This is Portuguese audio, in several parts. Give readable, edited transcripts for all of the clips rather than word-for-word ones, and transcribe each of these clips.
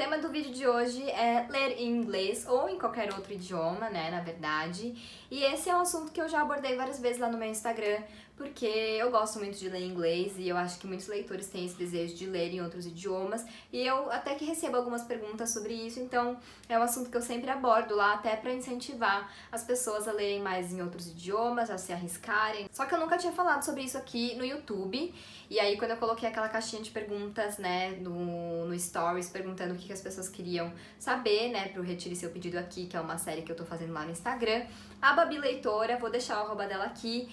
tema do vídeo de hoje é ler em inglês ou em qualquer outro idioma, né, na verdade. E esse é um assunto que eu já abordei várias vezes lá no meu Instagram, porque eu gosto muito de ler em inglês e eu acho que muitos leitores têm esse desejo de ler em outros idiomas. E eu até que recebo algumas perguntas sobre isso, então é um assunto que eu sempre abordo lá, até pra incentivar as pessoas a lerem mais em outros idiomas, a se arriscarem. Só que eu nunca tinha falado sobre isso aqui no YouTube, e aí quando eu coloquei aquela caixinha de perguntas, né, no Stories, perguntando o que as pessoas queriam saber, né, pro Retire Seu Pedido Aqui, que é uma série que eu tô fazendo lá no Instagram, a Babi Leitora, vou deixar o arroba dela aqui,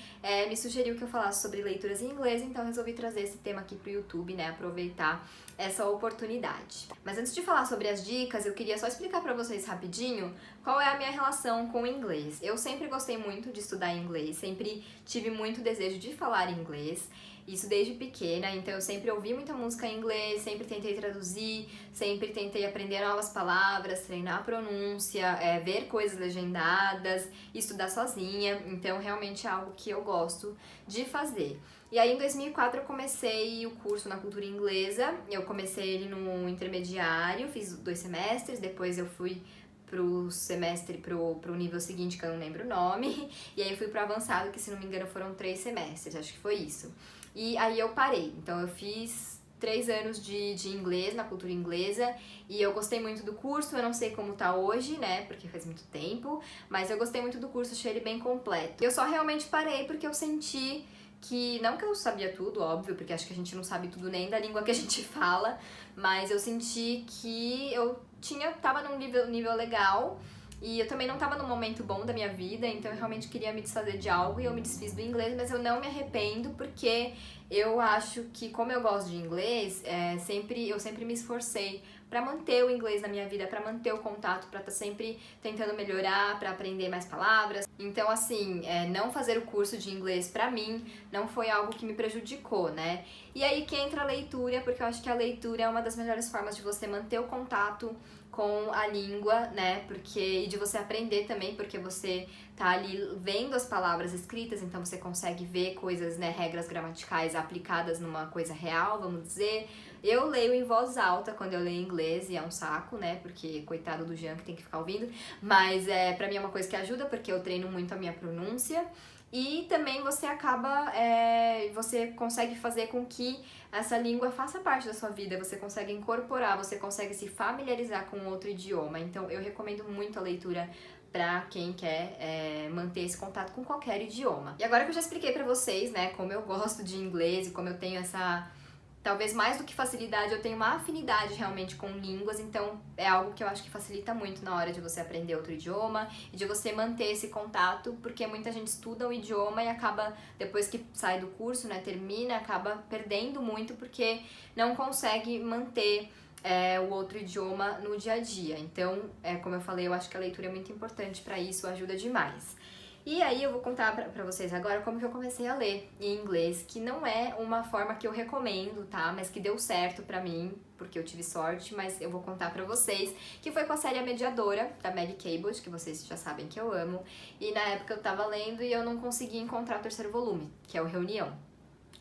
me sugeriu que eu falasse sobre leituras em inglês, então eu resolvi trazer esse tema aqui pro YouTube, né, aproveitar essa oportunidade. Mas antes de falar sobre as dicas, eu queria só explicar pra vocês rapidinho qual é a minha relação com o inglês. Eu sempre gostei muito de estudar inglês, sempre tive muito desejo de falar inglês, isso desde pequena, então eu sempre ouvi muita música em inglês, sempre tentei traduzir, sempre tentei aprender novas palavras, treinar a pronúncia, ver coisas legendadas, estudar sozinha, então realmente é algo que eu gosto de fazer. E aí em 2004 eu comecei o curso na cultura inglesa, eu comecei ele no intermediário, fiz 2 semestres, depois eu fui pro nível seguinte, que eu não lembro o nome, e aí eu fui pro avançado, que se não me engano foram 3 semestres, acho que foi isso. E aí eu parei, então eu fiz 3 anos de inglês, na cultura inglesa, e eu gostei muito do curso, eu não sei como tá hoje, né, porque faz muito tempo, mas eu gostei muito do curso, achei ele bem completo. Eu só realmente parei porque eu senti que, não que eu sabia tudo, óbvio, porque acho que a gente não sabe tudo nem da língua que a gente fala, mas eu senti que eu tava num nível legal, e eu também não tava num momento bom da minha vida, então eu realmente queria me desfazer de algo e eu me desfiz do inglês, mas eu não me arrependo porque eu acho que, como eu gosto de inglês, eu sempre me esforcei pra manter o inglês na minha vida, pra manter o contato, pra estar sempre tentando melhorar, pra aprender mais palavras. Então, assim, não fazer o curso de inglês pra mim não foi algo que me prejudicou, né? E aí que entra a leitura, porque eu acho que a leitura é uma das melhores formas de você manter o contato com a língua, né, e de você aprender também, porque você tá ali vendo as palavras escritas, então você consegue ver coisas, né, regras gramaticais aplicadas numa coisa real, vamos dizer. Eu leio em voz alta quando eu leio inglês e é um saco, né, porque coitado do Jean que tem que ficar ouvindo, mas pra mim é uma coisa que ajuda, porque eu treino muito a minha pronúncia. E também você você consegue fazer com que essa língua faça parte da sua vida, você consegue incorporar, você consegue se familiarizar com outro idioma. Então eu recomendo muito a leitura pra quem quer manter esse contato com qualquer idioma. E agora que eu já expliquei pra vocês, né, como eu gosto de inglês e como eu tenho talvez mais do que facilidade, eu tenho uma afinidade realmente com línguas, então é algo que eu acho que facilita muito na hora de você aprender outro idioma e de você manter esse contato, porque muita gente estuda o idioma e acaba, depois que sai do curso, né, termina, acaba perdendo muito porque não consegue manter o outro idioma no dia a dia. Então, como eu falei, eu acho que a leitura é muito importante para isso, ajuda demais. E aí eu vou contar pra vocês agora como que eu comecei a ler em inglês, que não é uma forma que eu recomendo, tá? Mas que deu certo pra mim, porque eu tive sorte, mas eu vou contar pra vocês, que foi com a série A Mediadora, da Maggie Cabot, que vocês já sabem que eu amo, e na época eu tava lendo e eu não consegui encontrar o 3º volume, que é o Reunião,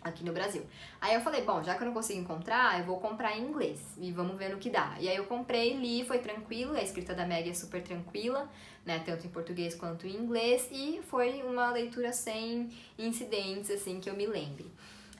aqui no Brasil. Aí eu falei, bom, já que eu não consigo encontrar, eu vou comprar em inglês e vamos ver no que dá. E aí eu comprei, li, foi tranquilo, a escrita da Maggie é super tranquila, né, tanto em português quanto em inglês, e foi uma leitura sem incidentes, assim, que eu me lembre.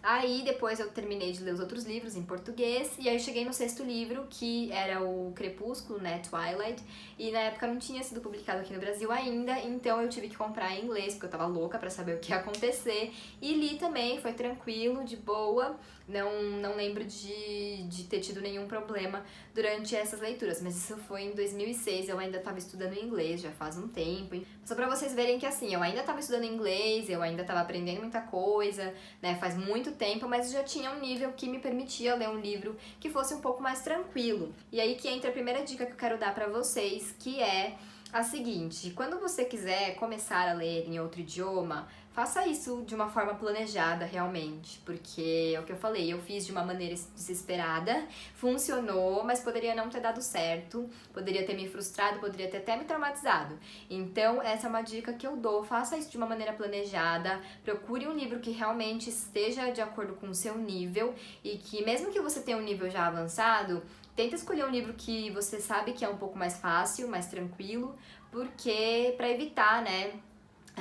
Aí depois eu terminei de ler os outros livros em português, e aí eu cheguei no 6º livro, que era o Crepúsculo, né, Twilight, e na época não tinha sido publicado aqui no Brasil ainda, então eu tive que comprar em inglês, porque eu tava louca pra saber o que ia acontecer, e li também, foi tranquilo, de boa, não lembro de ter tido nenhum problema durante essas leituras, mas isso foi em 2006, eu ainda tava estudando inglês, já faz um tempo. Só pra vocês verem que assim, eu ainda tava estudando inglês, eu ainda tava aprendendo muita coisa, né, faz muito tempo, mas já tinha um nível que me permitia ler um livro que fosse um pouco mais tranquilo. E aí que entra a primeira dica que eu quero dar pra vocês, que é a seguinte: quando você quiser começar a ler em outro idioma, faça isso de uma forma planejada realmente, porque é o que eu falei, eu fiz de uma maneira desesperada, funcionou, mas poderia não ter dado certo, poderia ter me frustrado, poderia ter até me traumatizado. Então essa é uma dica que eu dou, faça isso de uma maneira planejada, procure um livro que realmente esteja de acordo com o seu nível e que mesmo que você tenha um nível já avançado, tenta escolher um livro que você sabe que é um pouco mais fácil, mais tranquilo, porque para evitar, né,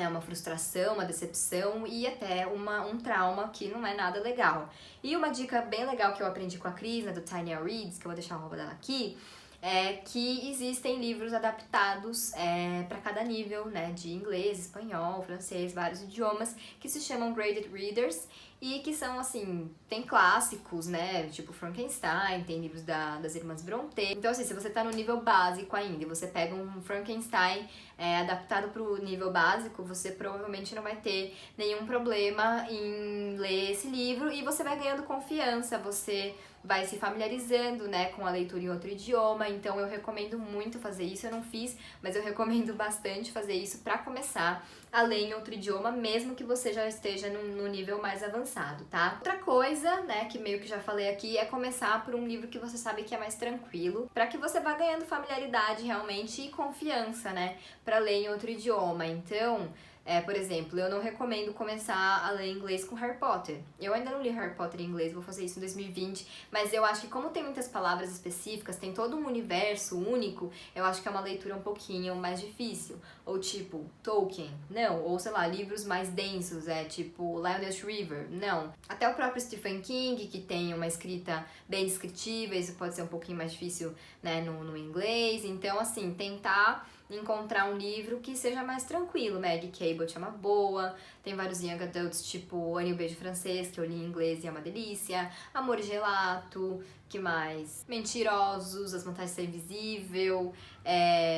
uma frustração, uma decepção e até um trauma que não é nada legal. E uma dica bem legal que eu aprendi com a Cris, né, do Tiny Reads, que eu vou deixar a roupa dela aqui, é que existem livros adaptados para cada nível, né, de inglês, espanhol, francês, vários idiomas, que se chamam Graded Readers e que são, assim, tem clássicos, né, tipo Frankenstein, tem livros das Irmãs Brontë. Então, assim, se você tá no nível básico ainda e você pega um Frankenstein adaptado pro nível básico, você provavelmente não vai ter nenhum problema em ler esse livro e você vai ganhando confiança, você vai se familiarizando, né, com a leitura em outro idioma. Então eu recomendo muito fazer isso. Eu não fiz, mas eu recomendo bastante fazer isso para começar a ler em outro idioma, mesmo que você já esteja no nível mais avançado, tá? Outra coisa, né, que meio que já falei aqui, é começar por um livro que você sabe que é mais tranquilo, para que você vá ganhando familiaridade realmente e confiança, né, para ler em outro idioma. Então, por exemplo, eu não recomendo começar a ler inglês com Harry Potter. Eu ainda não li Harry Potter em inglês, vou fazer isso em 2020, mas eu acho que como tem muitas palavras específicas, tem todo um universo único, eu acho que é uma leitura um pouquinho mais difícil. Ou tipo, Tolkien, não. Ou sei lá, livros mais densos, tipo Lioness River, não. Até o próprio Stephen King, que tem uma escrita bem descritiva, isso pode ser um pouquinho mais difícil, né, no inglês. Então, assim, tentar encontrar um livro que seja mais tranquilo. Maggie Cabot é uma boa, tem vários young adults, tipo Annie o Beijo Francês, que eu li em inglês e é uma delícia, Amor e Gelato, que mais? Mentirosos, As Vantagens de Ser Invisível,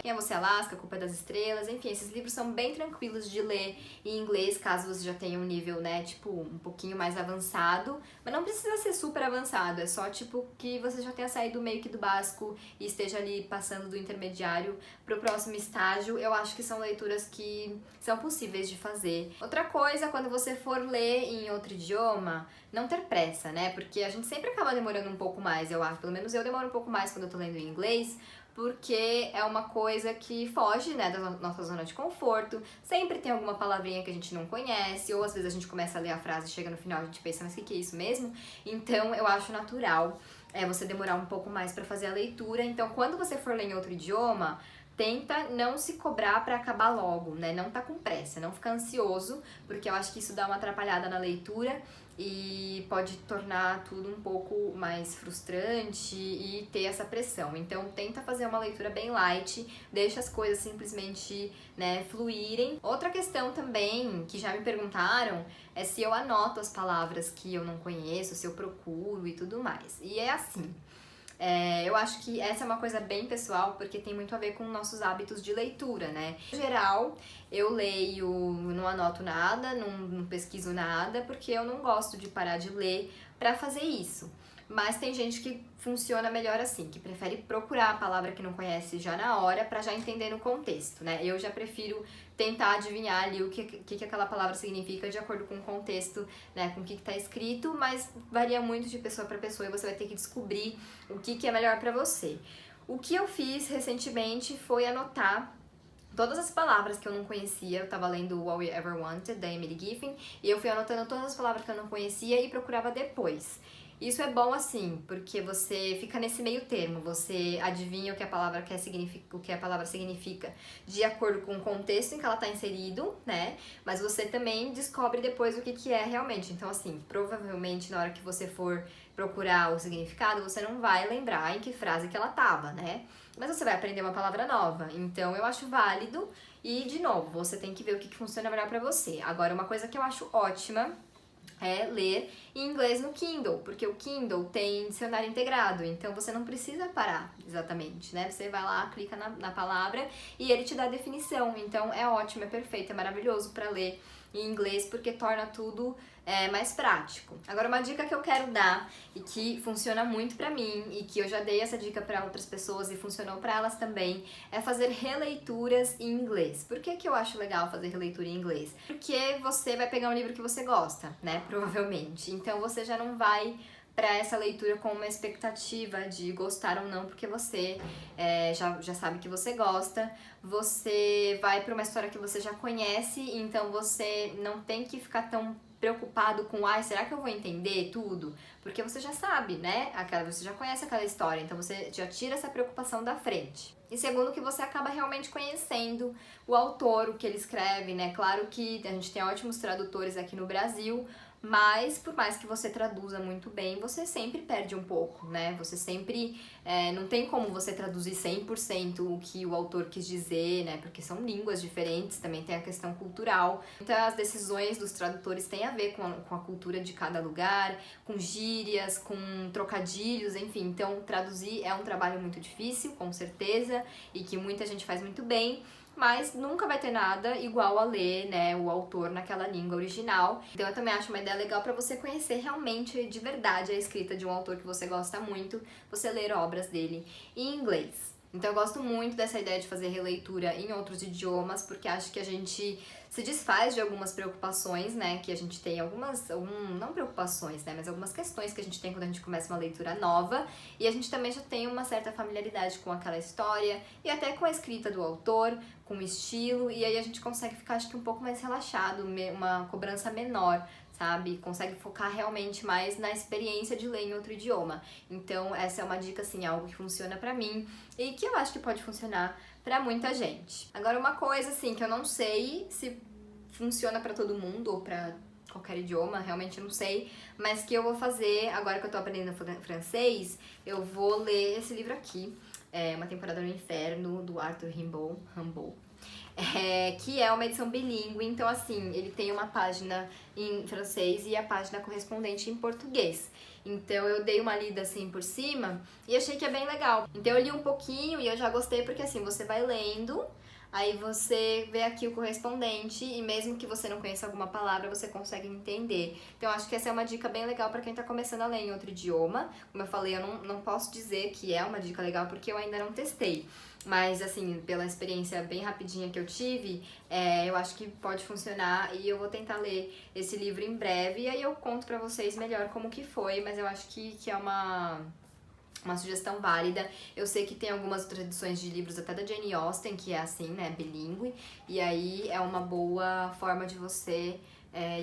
Quem é Você, Alaska, A Culpa é das Estrelas, enfim, esses livros são bem tranquilos de ler em inglês, caso você já tenha um nível, né, tipo, um pouquinho mais avançado, mas não precisa ser super avançado, é só, tipo, que você já tenha saído meio que do básico e esteja ali passando do intermediário pro próximo estágio. Eu acho que são leituras que são possíveis de fazer. Outra coisa, quando você for ler em outro idioma, não ter pressa, né? Porque a gente sempre acaba demorando um pouco mais, eu acho. Pelo menos eu demoro um pouco mais quando eu tô lendo em inglês, porque é uma coisa que foge, né, da nossa zona de conforto. Sempre tem alguma palavrinha que a gente não conhece, ou às vezes a gente começa a ler a frase e chega no final a gente pensa, mas o que é isso mesmo? Então eu acho natural você demorar um pouco mais pra fazer a leitura. Então quando você for ler em outro idioma, tenta não se cobrar pra acabar logo, né? Não tá com pressa, não fica ansioso, porque eu acho que isso dá uma atrapalhada na leitura e pode tornar tudo um pouco mais frustrante e ter essa pressão. Então tenta fazer uma leitura bem light, deixa as coisas simplesmente, né, fluírem. Outra questão também que já me perguntaram é se eu anoto as palavras que eu não conheço, se eu procuro e tudo mais. E é assim. Eu acho que essa é uma coisa bem pessoal, porque tem muito a ver com nossos hábitos de leitura, né? No geral, eu leio, não anoto nada, não pesquiso nada, porque eu não gosto de parar de ler pra fazer isso. Mas tem gente que funciona melhor assim, que prefere procurar a palavra que não conhece já na hora pra já entender no contexto, né? Eu já prefiro tentar adivinhar ali o que aquela palavra significa de acordo com o contexto, né? Com o que tá escrito, mas varia muito de pessoa pra pessoa e você vai ter que descobrir o que é melhor pra você. O que eu fiz recentemente foi anotar todas as palavras que eu não conhecia. Eu tava lendo All We Ever Wanted, da Emily Giffin, e eu fui anotando todas as palavras que eu não conhecia e procurava depois. Isso é bom assim, porque você fica nesse meio termo, você adivinha o que a palavra significa de acordo com o contexto em que ela está inserido, né? Mas você também descobre depois o que é realmente. Então, assim, provavelmente na hora que você for procurar o significado, você não vai lembrar em que frase que ela tava, né? Mas você vai aprender uma palavra nova. Então, eu acho válido e, de novo, você tem que ver o que funciona melhor pra você. Agora, uma coisa que eu acho ótima é ler em inglês no Kindle, porque o Kindle tem dicionário integrado, então você não precisa parar exatamente, né? Você vai lá, clica na palavra e ele te dá a definição, então é ótimo, é perfeito, é maravilhoso para ler em inglês porque torna tudo mais prático. Agora, uma dica que eu quero dar e que funciona muito pra mim e que eu já dei essa dica pra outras pessoas e funcionou pra elas também é fazer releituras em inglês. Por que eu acho legal fazer releitura em inglês? Porque você vai pegar um livro que você gosta, né? Provavelmente. Então você já não vai para essa leitura com uma expectativa de gostar ou não, porque você já sabe que você gosta, você vai para uma história que você já conhece, então você não tem que ficar tão preocupado com, ai, será que eu vou entender tudo? Porque você já sabe, né? Você já conhece aquela história, então você já tira essa preocupação da frente. E segundo, que você acaba realmente conhecendo o autor, o que ele escreve, né? Claro que a gente tem ótimos tradutores aqui no Brasil, mas por mais que você traduza muito bem, você sempre perde um pouco, né? Você sempre... não tem como você traduzir 100% o que o autor quis dizer, né? Porque são línguas diferentes, também tem a questão cultural. Muitas decisões dos tradutores têm a ver com a cultura de cada lugar, com gírias, com trocadilhos, enfim. Então, traduzir é um trabalho muito difícil, com certeza, e que muita gente faz muito bem, mas nunca vai ter nada igual a ler, né, o autor naquela língua original. Então eu também acho uma ideia legal para você conhecer realmente, de verdade, a escrita de um autor que você gosta muito, você ler obras dele em inglês. Então eu gosto muito dessa ideia de fazer releitura em outros idiomas, porque acho que a gente se desfaz de algumas preocupações, né, que a gente tem, não preocupações, né, mas algumas questões que a gente tem quando a gente começa uma leitura nova, e a gente também já tem uma certa familiaridade com aquela história, e até com a escrita do autor, com o estilo, e aí a gente consegue ficar, acho que um pouco mais relaxado, uma cobrança menor, sabe? Consegue focar realmente mais na experiência de ler em outro idioma. Então, essa é uma dica, assim, algo que funciona pra mim e que eu acho que pode funcionar pra muita gente. Agora, uma coisa, assim, que eu não sei se funciona pra todo mundo ou pra qualquer idioma, realmente não sei, mas que eu vou fazer, agora que eu tô aprendendo francês, eu vou ler esse livro aqui, Uma Temporada no Inferno, do Arthur Rimbaud, que é uma edição bilíngue, então assim, ele tem uma página em francês e a página correspondente em português. Então eu dei uma lida assim por cima e achei que é bem legal. Então eu li um pouquinho e eu já gostei porque assim, você vai lendo, aí você vê aqui o correspondente e mesmo que você não conheça alguma palavra, você consegue entender. Então eu acho que essa é uma dica bem legal para quem tá começando a ler em outro idioma. Como eu falei, eu não posso dizer que é uma dica legal porque eu ainda não testei. Mas, assim, pela experiência bem rapidinha que eu tive, eu acho que pode funcionar e eu vou tentar ler esse livro em breve e aí eu conto pra vocês melhor como que foi, mas eu acho que é uma sugestão válida. Eu sei que tem algumas outras edições de livros até da Jane Austen, que é assim, né, bilíngue, e aí é uma boa forma de você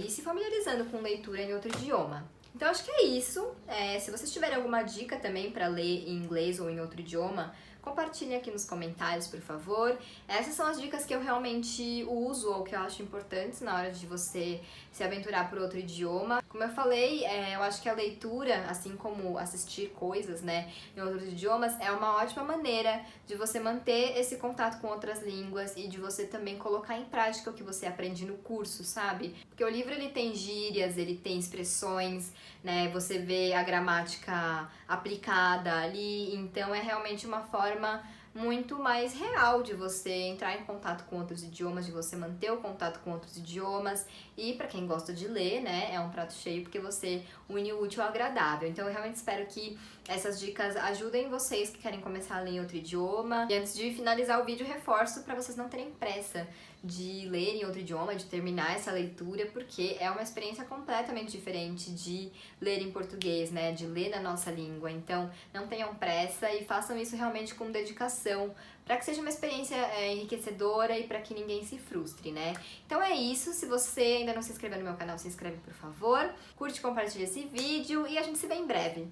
ir se familiarizando com leitura em outro idioma. Então acho que é isso. Se vocês tiverem alguma dica também para ler em inglês ou em outro idioma, compartilhem aqui nos comentários, por favor. Essas são as dicas que eu realmente uso ou que eu acho importantes na hora de você se aventurar por outro idioma. Como eu falei, eu acho que a leitura, assim como assistir coisas, né, em outros idiomas, é uma ótima maneira de você manter esse contato com outras línguas e de você também colocar em prática o que você aprende no curso, sabe? Porque o livro, ele tem gírias, ele tem expressões, né, você vê a gramática aplicada ali, então é realmente uma forma muito mais real de você entrar em contato com outros idiomas, de você manter o contato com outros idiomas. E pra quem gosta de ler, né, é um prato cheio porque você une o útil ao agradável. Então eu realmente espero que essas dicas ajudem vocês que querem começar a ler em outro idioma. E antes de finalizar o vídeo, reforço para vocês não terem pressa de ler em outro idioma, de terminar essa leitura, porque é uma experiência completamente diferente de ler em português, né, de ler na nossa língua. Então não tenham pressa e façam isso realmente com dedicação, para que seja uma experiência enriquecedora e para que ninguém se frustre, né? Então é isso. Se você ainda não se inscreveu no meu canal, se inscreve, por favor. Curte e compartilha esse vídeo e a gente se vê em breve.